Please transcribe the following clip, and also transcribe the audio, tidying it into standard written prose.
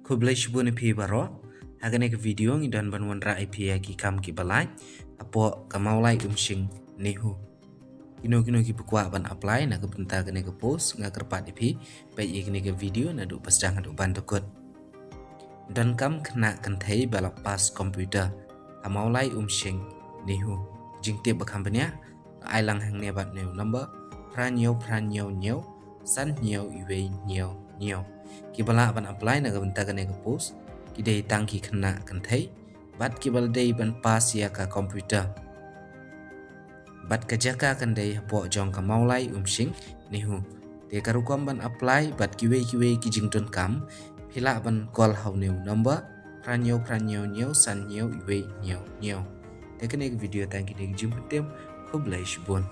Kublaish bun pi baro hagane ke video ngi dan ban wanra IP ki kam ki balai apo ka Mawlai Umshing NEHU kino ki bekwa ban apply na ke benta gane ke post nga kerpat ipi pai igni ke video na du pasjang du ban dokot dan kam kena Kynthei balak pas komputer ka Mawlai Umshing NEHU jingte bakambanya ai lang hang ne bat new number pran nyau san nyau iwe nyau ki bala ban apply na gabenta gane ke post ki dei Tang ki Khynnah Kynthei bat ki bal dei ban pas ya ka komputer bat ka jaka kan dei po jong ka Mawlai Umshing NEHU te karukom ban apply bat ki we ki jington kam phila ban call hau new number pran nyau san nyau iwe nyau te kene video tang ki dei jim tem kublaish bon